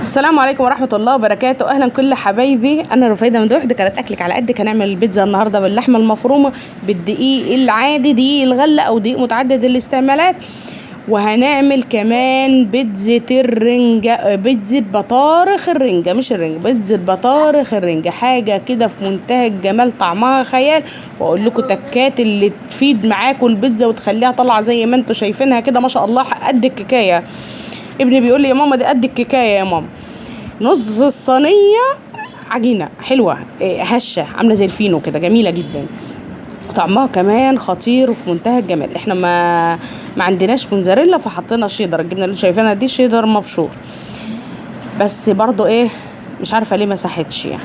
السلام عليكم ورحمة الله وبركاته. أهلا كل حبايبي، أنا رفيدة ممدوح. دي كانت أكلك على قدك. هنعمل البيتزا النهاردة باللحمة المفرومة بالدقيق العادي، دقيق الغلة أو دقيق متعدد الاستعمالات. وهنعمل كمان بيتزا الرنجة، بيتزا بطارخ الرنجة، مش الرنجة، بيتزا بطارخ الرنجة. حاجة كده في منتهى الجمال، طعمها خيال. وأقول لكم تكات اللي تفيد معاكم البيتزا وتخليها طالعة زي ما انتوا شايفينها كده، ما شاء الله قد الكيكاية. ابني بيقول لي يا ماما دي قد الكيكاية يا ماما. نص الصينيه عجينه حلوه هشه عامله زي الفينو كده، جميله جدا. طعمها كمان خطير وفي منتهى الجمال. احنا ما عندناش موزاريلا، فحطينا شيدر. الجبنه اللي شايفينها دي شيدر مبشور، بس برضو مش عارفه ليه ما ساحتش، يعني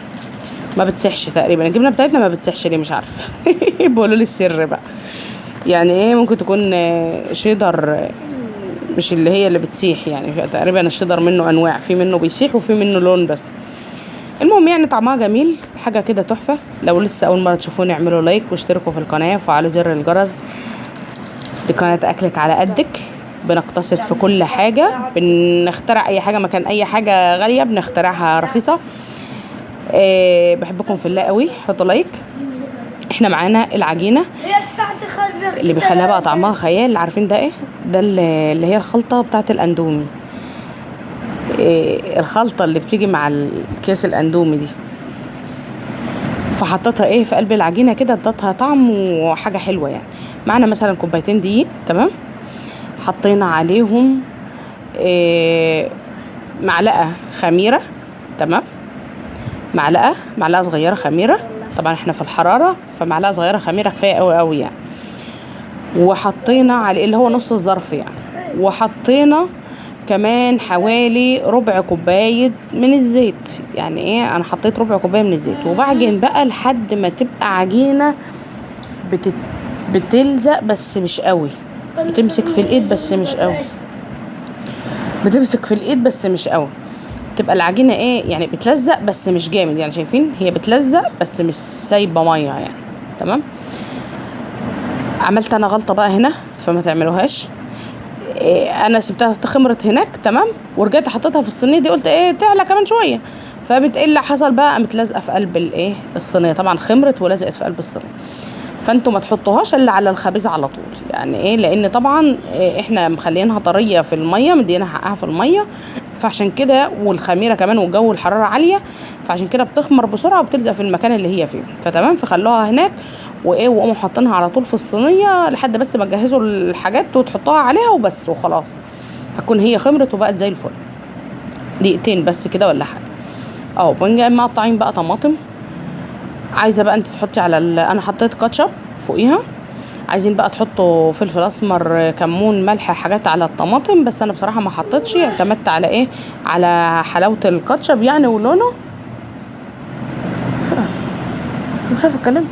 ما بتسحش تقريبا. الجبنه بتاعتنا ما بتسحش ليه، مش عارفه. بيقولوا لي السر بقى، يعني ممكن تكون شيدر مش اللي هي اللي بتسيح. يعني تقريبا الشيدر منه انواع، في منه بيسيح وفي منه لون بس. المهم يعني طعمها جميل، حاجه كده تحفه. لو لسه اول مره تشوفوني اعملوا لايك واشتركوا في القناه وفعلوا زر الجرس. دي قناه اكلك على قدك، بنقتصد في كل حاجه، بنخترع اي حاجه مكان اي حاجه غاليه بنخترعها رخيصه. بحبكم في الله قوي، حطوا لايك. احنا معانا العجينه اللي بيخليها بقى طعمها خيال. عارفين ده ده اللي هي الخلطه بتاعه الاندومي. الخلطه اللي بتيجي مع الكيس الاندومي دي، فحطيتها في قلب العجينه كده، ادتها طعم وحاجه حلوه. يعني معانا مثلا كوبايتين دقيق، تمام. حطينا عليهم معلقه خميره، تمام. معلقه صغيره خميره. طبعا احنا في الحراره، فمعلقه صغيره خميره كفايه قوي قوي يعني. وحطينا عليه اللي هو نص الظرف يعني. وحطينا كمان حوالي ربع كوبايه من الزيت. يعني انا حطيت ربع كوبايه من الزيت. وبعجن بقى لحد ما تبقى عجينه بتلزق بس مش قوي، بتمسك في الايد بس مش قوي، بتمسك في الايد بس مش قوي. تبقى العجينه يعني بتلزق بس مش جامد. يعني شايفين هي بتلزق بس مش سايبه ميه يعني، تمام. عملت انا غلطه بقى هنا، فما تعملوهاش. انا سبتها تخمرت هناك، تمام. ورجعت حطيتها في الصينيه دي، قلت تعلى كمان شويه. فبتقل حصل بقى، قامت لازقه في قلب الصينيه. طبعا خمرت ولزقت في قلب الصينيه. فانتوا ما تحطوهاش الا على الخبيز على طول. يعني لان طبعا احنا مخلينها طريه في الميه، مدينا حقها في الميه. فعشان كده، والخميره كمان والجو الحراره عاليه، فعشان كده بتخمر بسرعه وبتلزق في المكان اللي هي فيه. فتمام، فخلوها هناك وقوموا حاطينها على طول في الصينيه لحد بس ما تجهزوا الحاجات وتحطوها عليها وبس وخلاص. هتكون هي خمرت وبقت زي الفل. دقيقتين بس كده ولا حاجه. بنجي مقطعين بقى طماطم. عايزه بقى انت تحطي على انا حطيت كاتشب فوقيها. عايزين بقى تحطوا فلفل اسمر، كمون، ملح، حاجات على الطماطم. بس انا بصراحه ما حطيتش، اعتمدت على على حلاوه الكاتشب يعني ولونه. مش عارفه اتكلم.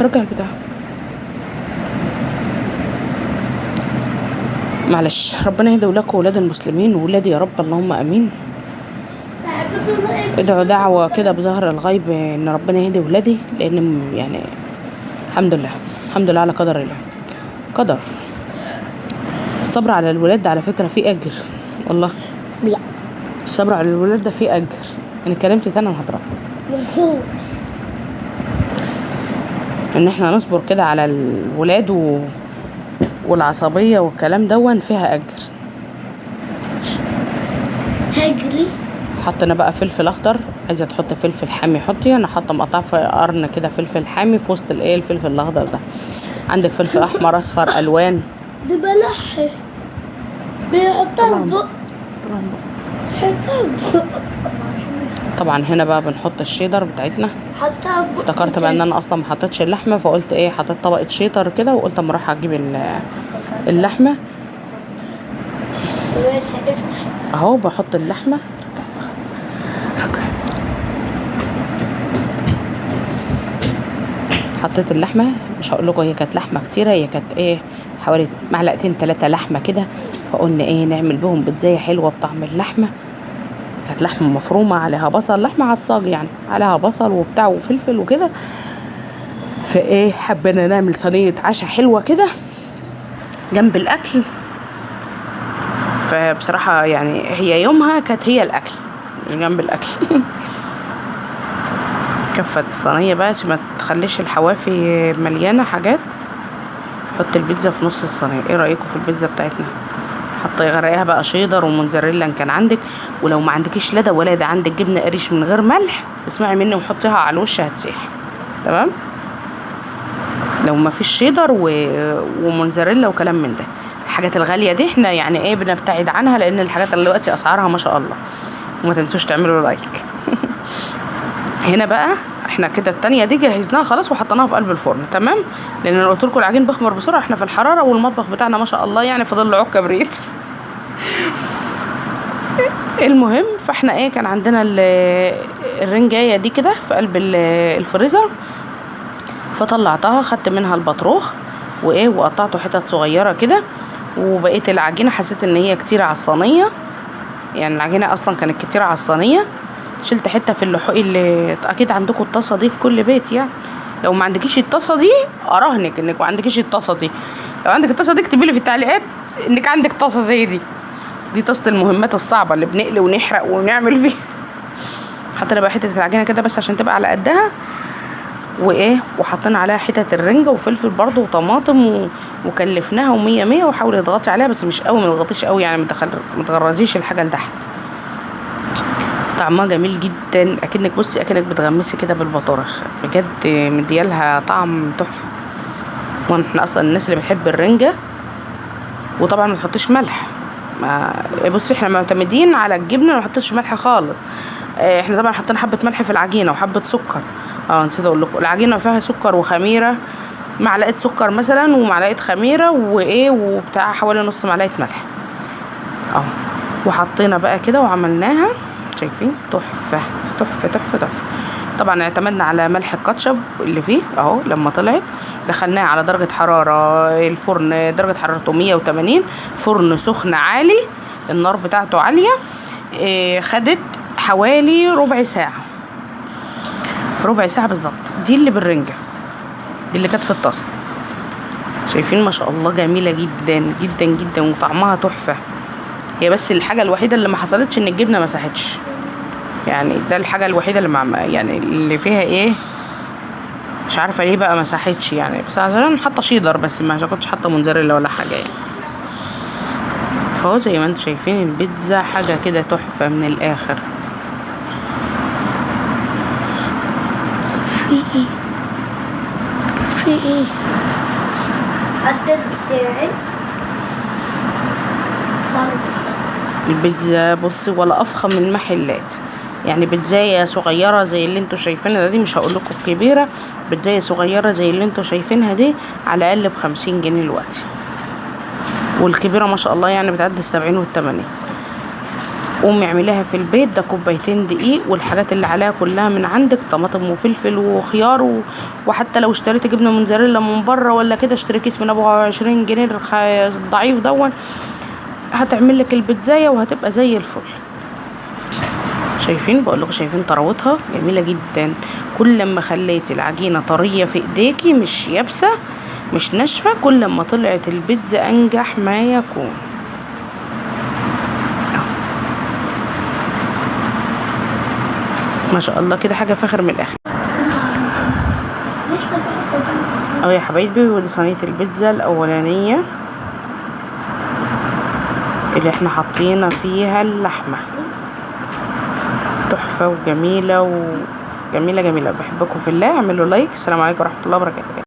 رجع البتاع، معلش. ربنا يهدي ولادكم وولاد المسلمين وولادي يا رب، اللهم امين. ادعوا دعوة كده بظهر الغيب ان ربنا يهدي ولادي، لان يعني الحمد لله، الحمد لله على قدر الله. قدر الصبر على الولاد ده على فكرة فيه اجر والله. لا، الصبر على الولاد ده فيه اجر. انا اتكلمت تاني وهضرب ان احنا نصبر كده على الولاد والعصبية والكلام دون فيها اجر. هجري. حطينا بقى فلفل اخضر. عايزه تحط فلفل حامي حطي. انا حاطه مقطع في قرن كده فلفل حامي في وسط الفلفل الاخضر ده. عندك فلفل احمر، اصفر، الوان. ده بلح بيحطها فوق. طبعا هنا بقى بنحط الشيدر بتاعتنا. افتكرت بقى ان انا اصلا ما حطيتش اللحمه، فقلت حطيت طبقه شيدر كده، وقلت اما اروح اجيب اللحمه. اهو بحط اللحمه. حطيت اللحمه. مش هقول لكم هي كانت لحمه كتيره، هي كانت حوالي معلقتين 3 لحمه كده. فقلنا نعمل بهم بيتزايه حلوه بطعم اللحمه. كانت لحمه مفرومه عليها بصل، لحمه عصاج يعني، عليها بصل وبتاع وفلفل وكده. حبينا نعمل صينيه عشاء حلوه كده جنب الاكل. فبصراحة يعني هي يومها كانت هي الاكل مش جنب الاكل. كفة الصينية بقى ما تخليش الحوافي مليانة حاجات. حط البيتزا في نص الصينية. ايه رأيكم في البيتزا بتاعتنا؟ غرقيها بقى شيدر وموتزاريلا ان كان عندك، ولو ما عندكيش لا ده ولا ده عندك جبنه قريش من غير ملح اسمعي مني وحطيها على الوش هتسيح. تمام. لو ما فيش شيدر وموتزاريلا وكلام من ده، الحاجات الغاليه دي احنا يعني ايه بنبتعد عنها، لان الحاجات اللي دلوقتي اسعارها ما شاء الله. وما تنسوش تعملوا لايك. هنا بقى احنا كده التانية دي جهزناها خلاص وحطيناها في قلب الفرن. تمام. لان انا قلت لكم العجين بيخمر بسرعه، احنا في الحراره والمطبخ بتاعنا ما شاء الله يعني فاضل له عود كبريت. المهم فاحنا ايه كان عندنا الرنجايه دي كده في قلب الفريزر، فطلعتها خدت منها البطروخ وايه وقطعته حتت صغيره كده. وبقيت العجينه حسيت ان هي كتير على الصينيه، يعني العجينه اصلا كانت كتير على الصينيه. شلت حته في اللحوق اللي اكيد عندكم الطاسه دي في كل بيت، يعني لو ما عندكيش الطاسه دي اراهنك انك ما عندكيش الطاسه دي. لو عندك الطاسه دي اكتبي لي في التعليقات انك عندك طاسه زي دي. دي طاسه المهمات الصعبه اللي بنقلي ونحرق ونعمل فيها. حطينا بقى حته العجينه كده بس عشان تبقى على قدها، وايه وحطينا عليها حتت الرنجه وفلفل برده وطماطم وكلفناها ومية مية. وحاولي تضغطي عليها بس مش قوي، ما تضغطيش قوي يعني ما تغرزيش الحاجه لتحت. طعمها جميل جدا، اكنك بصي اكنك بتغمسي كده بالبطارخ، بجد مديالها طعم تحفه. واحنا اصلا الناس اللي بتحب الرنجه، وطبعا ما تحطيش ملح. بصي احنا معتمدين على الجبنه ما نحطش ملح خالص. احنا طبعا حطينا حبه ملح في العجينه وحبه سكر. نسيت اقول لكم العجينه فيها سكر وخميره، معلقه سكر مثلا ومعلقه خميره وايه وبتاع حوالي نص معلقه ملح. وحطينا بقى كده وعملناها، شايفين تحفه تحفه تحفه تحفه. طبعا اعتمدنا على ملح الكاتشب اللي فيه اهو. لما طلعت دخلناها على درجه حراره الفرن، درجه حرارته 180، فرن سخن عالي، النار بتاعته عاليه. خدت حوالي ربع ساعه بالظبط. دي اللي بالرنجه، دي اللي كانت في الطاسه. شايفين ما شاء الله جميله جدا جدا جدا وطعمها تحفه. هي بس الحاجه الوحيده اللي ما حصلتش ان الجبنه ما ساحتش، يعني ده الحاجه الوحيده اللي يعني اللي فيها ايه مش عارفه ليه بقى ما ساحتش، يعني بس عشان حاطه شيدر بس ما كنتش حاطه موتزاريلا ولا حاجه يعني. فهو زي ما انتم شايفين البيتزا حاجه كده تحفه من الاخر. في ايه الدب بتاعي البيتزا بصي ولا افخم من المحلات، يعني بيتزايه صغيره زي اللي انتوا شايفينها دي، مش هقول لكم كبيره، بيتزايه صغيره زي اللي انتوا شايفينها دي على الاقل ب50 جنيه دلوقتي، والكبيره ما شاء الله يعني بتعدي ال70 وال80. قومي اعمليها في البيت، ده كوبايتين دقيق والحاجات اللي عليها كلها من عندك، طماطم وفلفل وخيار وحتى لو اشتريتي جبنه موتزاريلا من بره ولا كده اشتري كيس من ابو 20 جنيه الضعيف دون، هتعمل لك البيتزايه وهتبقى زي الفل. شايفين بقول لكم شايفين طراوتها جميله جدا. كل ما خليتي العجينه طريه في ايديكي مش يابسه مش ناشفه، كل ما طلعت البيتزا انجح ما يكون. ما شاء الله كده حاجه فاخر من الاخر. اهو يا حبايبي، ودي صينيه البيتزا الاولانيه اللي احنا حطينا فيها اللحمه، تحفه وجميله وجميله جميله. بحبكم في الله، اعملوا لايك. السلام عليكم ورحمه الله وبركاته.